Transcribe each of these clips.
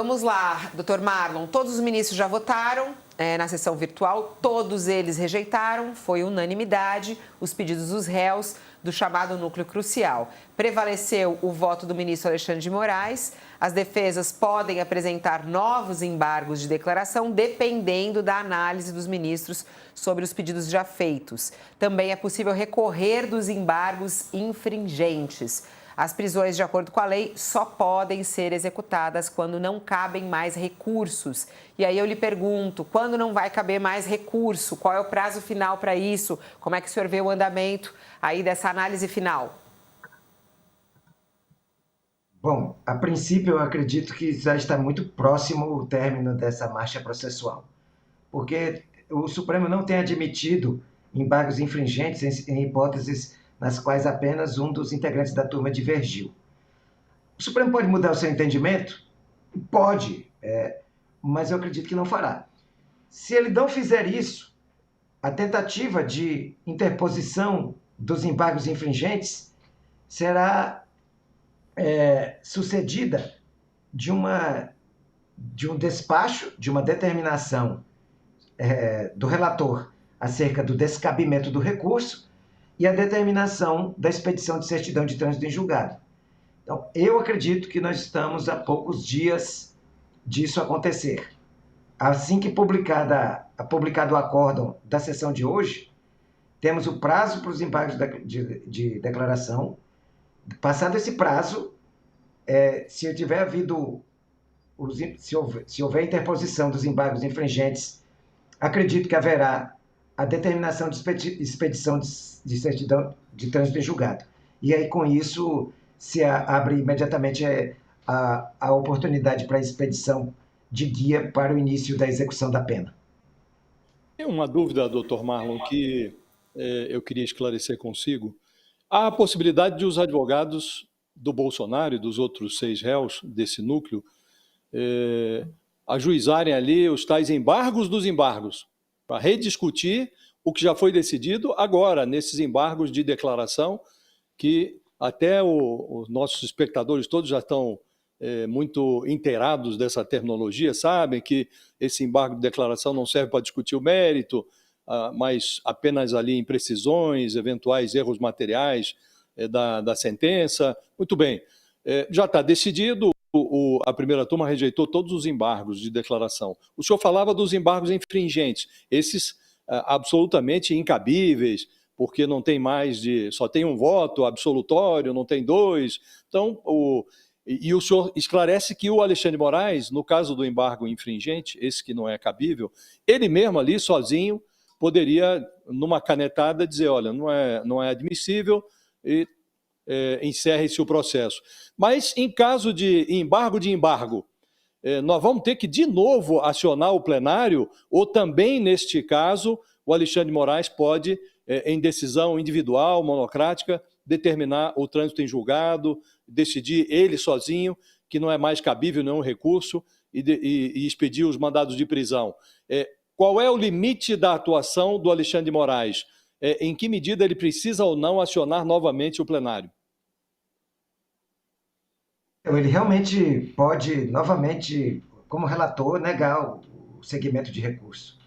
Vamos lá, doutor Marlon. Todos os ministros já votaram na sessão virtual, todos eles rejeitaram, foi unanimidade, os pedidos dos réus do chamado núcleo crucial. Prevaleceu o voto do ministro Alexandre de Moraes. As defesas podem apresentar novos embargos de declaração, dependendo da análise dos ministros sobre os pedidos já feitos. Também é possível recorrer dos embargos infringentes. As prisões, de acordo com a lei, só podem ser executadas quando não cabem mais recursos. E aí eu lhe pergunto, quando não vai caber mais recurso? Qual é o prazo final para isso? Como é que o senhor vê o andamento aí dessa análise final? Bom, a princípio eu acredito que já está muito próximo o término dessa marcha processual, porque o Supremo não tem admitido embargos infringentes em hipóteses nas quais apenas um dos integrantes da turma divergiu. O Supremo pode mudar o seu entendimento? Pode, mas eu acredito que não fará. Se ele não fizer isso, a tentativa de interposição dos embargos infringentes será sucedida de um despacho, de uma determinação do relator acerca do descabimento do recurso e a determinação da expedição de certidão de trânsito em julgado. Então, eu acredito que nós estamos a poucos dias disso acontecer. Assim que publicado o acórdão da sessão de hoje, temos o prazo para os embargos de declaração. Passado esse prazo, se houver interposição dos embargos infringentes, acredito que haverá a determinação de expedição de certidão de trânsito em julgado. E aí, com isso, se abre imediatamente a oportunidade para a expedição de guia para o início da execução da pena. Tem uma dúvida, doutor Marlon, que eu queria esclarecer consigo. Há a possibilidade de os advogados do Bolsonaro e dos outros 6 réus desse núcleo ajuizarem ali os tais embargos dos embargos, para rediscutir o que já foi decidido agora, nesses embargos de declaração, que até os nossos espectadores todos já estão muito inteirados dessa terminologia, sabem que esse embargo de declaração não serve para discutir o mérito, mas apenas ali imprecisões, eventuais erros materiais da sentença. Muito bem, já está decidido, a primeira turma rejeitou todos os embargos de declaração. O senhor falava dos embargos infringentes, esses absolutamente incabíveis, porque não tem só tem um voto absolutório, não tem 2. Então, e o senhor esclarece que o Alexandre de Moraes, no caso do embargo infringente, esse que não é cabível, ele mesmo ali, sozinho, poderia, numa canetada, dizer, olha, não é admissível e encerre-se o processo. Mas, em caso de embargo, nós vamos ter que, de novo, acionar o plenário, ou também, neste caso, o Alexandre de Moraes pode, em decisão individual, monocrática, determinar o trânsito em julgado, decidir ele sozinho, que não é mais cabível nenhum recurso, e expedir os mandados de prisão. Qual é o limite da atuação do Alexandre de Moraes? Em que medida ele precisa ou não acionar novamente o plenário? Ele realmente pode, novamente, como relator, negar o segmento de recurso.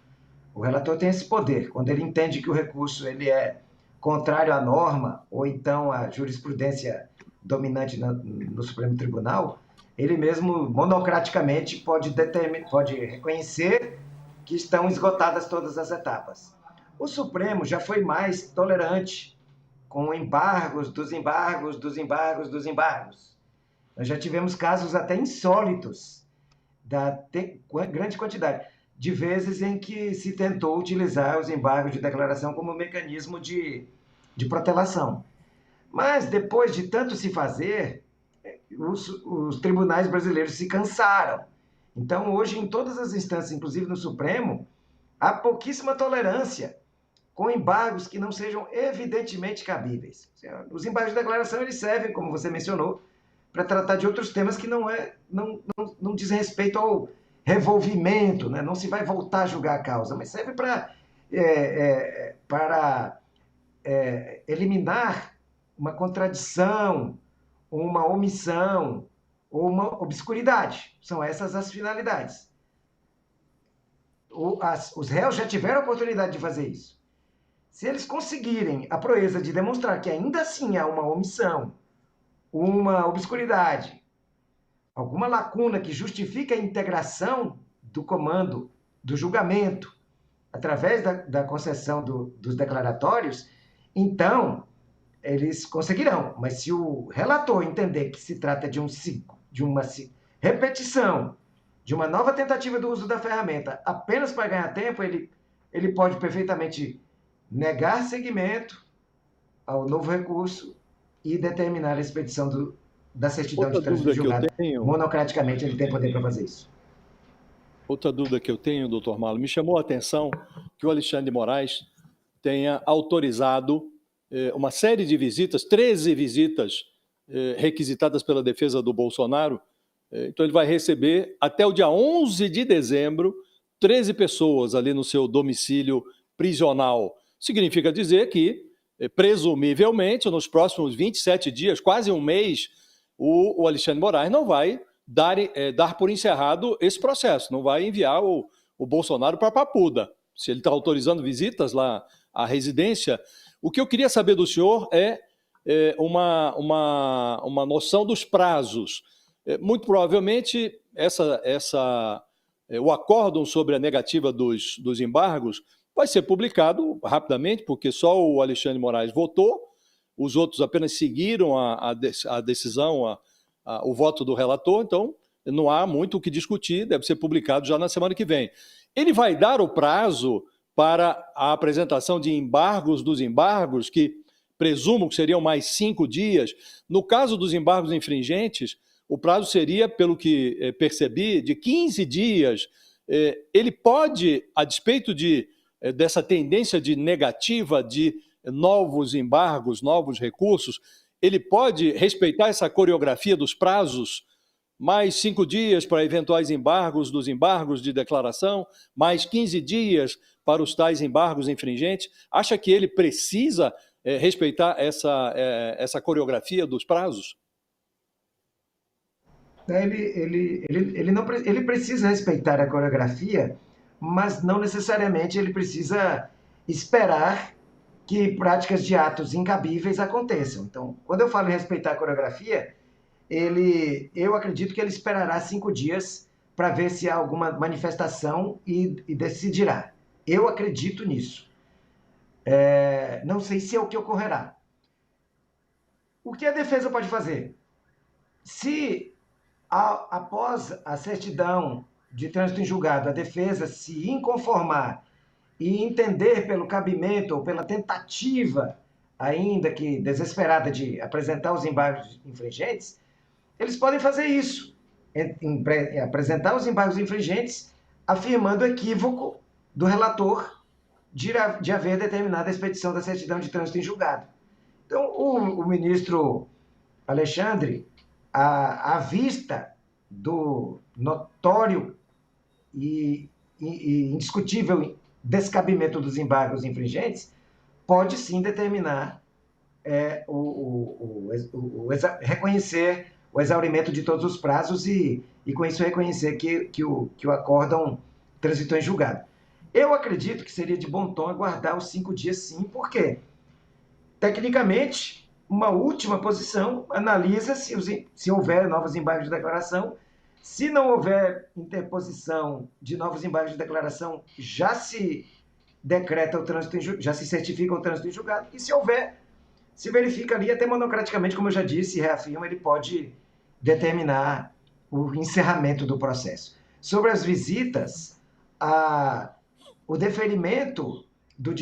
O relator tem esse poder. Quando ele entende que o recurso ele é contrário à norma, ou então à jurisprudência dominante no Supremo Tribunal, ele mesmo, monocraticamente, pode reconhecer que estão esgotadas todas as etapas. O Supremo já foi mais tolerante com embargos, dos embargos, dos embargos, dos embargos. Nós já tivemos casos até insólitos, grande quantidade de vezes em que se tentou utilizar os embargos de declaração como mecanismo de protelação. Mas, depois de tanto se fazer, os tribunais brasileiros se cansaram. Então, hoje, em todas as instâncias, inclusive no Supremo, há pouquíssima tolerância com embargos que não sejam evidentemente cabíveis. Os embargos de declaração eles servem, como você mencionou, para tratar de outros temas que não dizem respeito ao revolvimento, né? Não se vai voltar a julgar a causa, mas serve para eliminar uma contradição, uma omissão, ou uma obscuridade. São essas as finalidades. Os réus já tiveram a oportunidade de fazer isso. Se eles conseguirem a proeza de demonstrar que ainda assim há uma omissão, uma obscuridade, alguma lacuna que justifique a integração do comando, do julgamento, através da concessão dos declaratórios, então eles conseguirão. Mas se o relator entender que se trata de uma repetição, de uma nova tentativa do uso da ferramenta, apenas para ganhar tempo, ele pode perfeitamente negar seguimento ao novo recurso e determinar a expedição da certidão Outra de trânsito dúvida que eu julgado. tenho, Monocraticamente, ele tem poder para fazer isso. outra dúvida que eu tenho, doutor Marlon, me chamou a atenção que o Alexandre de Moraes tenha autorizado uma série de visitas, 13 visitas requisitadas pela defesa do Bolsonaro. Então ele vai receber até o dia 11 de dezembro 13 pessoas ali no seu domicílio prisional. Significa dizer que, presumivelmente, nos próximos 27 dias, quase um mês, o Alexandre de Moraes não vai dar por encerrado esse processo, não vai enviar o Bolsonaro para Papuda. Se ele está autorizando visitas lá à residência, o que eu queria saber do senhor é uma noção dos prazos. Muito provavelmente, o acórdão sobre a negativa dos embargos vai ser publicado rapidamente, porque só o Alexandre de Moraes votou, os outros apenas seguiram a decisão, o voto do relator, então não há muito o que discutir, deve ser publicado já na semana que vem. Ele vai dar o prazo para a apresentação de embargos dos embargos, que presumo que seriam mais 5 dias. No caso dos embargos infringentes, o prazo seria, pelo que percebi, de 15 dias. Ele pode, a despeito dessa tendência de negativa de novos embargos, novos recursos, ele pode respeitar essa coreografia dos prazos, mais 5 dias para eventuais embargos dos embargos de declaração, mais 15 dias para os tais embargos infringentes. Acha que ele precisa respeitar essa coreografia dos prazos? Ele precisa respeitar a coreografia, mas não necessariamente ele precisa esperar que práticas de atos incabíveis aconteçam. Então, quando eu falo em respeitar a coreografia, eu acredito que ele esperará 5 dias para ver se há alguma manifestação e decidirá. Eu acredito nisso. Não sei se é o que ocorrerá. O que a defesa pode fazer? Se, após a certidão de trânsito em julgado, a defesa se inconformar e entender pelo cabimento ou pela tentativa, ainda que desesperada, de apresentar os embargos infringentes, eles podem fazer isso, apresentar os embargos infringentes, afirmando o equívoco do relator de haver determinado a expedição da certidão de trânsito em julgado. Então, o ministro Alexandre, à vista do notório e indiscutível descabimento dos embargos infringentes, pode sim determinar reconhecer o exaurimento de todos os prazos e com isso reconhecer que o acórdão transitou em julgado. Eu acredito que seria de bom tom aguardar os 5 dias sim, porque, tecnicamente, uma última posição analisa se houver novos embargos de declaração. Se não houver interposição de novos embargos de declaração, já se decreta o trânsito já se certifica o trânsito em julgado. E se houver, se verifica ali, até monocraticamente, como eu já disse, reafirma, ele pode determinar o encerramento do processo. Sobre as visitas, o deferimento do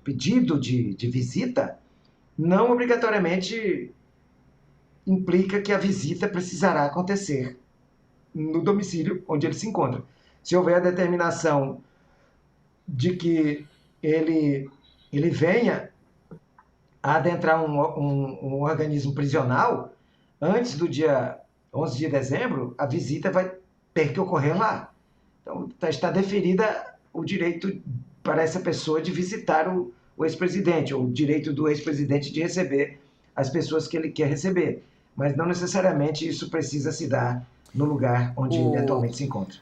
pedido de visita não obrigatoriamente implica que a visita precisará acontecer no domicílio onde ele se encontra. Se houver a determinação de que ele venha a adentrar um organismo prisional antes do dia 11 de dezembro, a visita vai ter que ocorrer lá. Então, está deferida o direito para essa pessoa de visitar o ex-presidente, ou o direito do ex-presidente de receber as pessoas que ele quer receber. mas não necessariamente isso precisa se dar no lugar onde ele atualmente se encontra.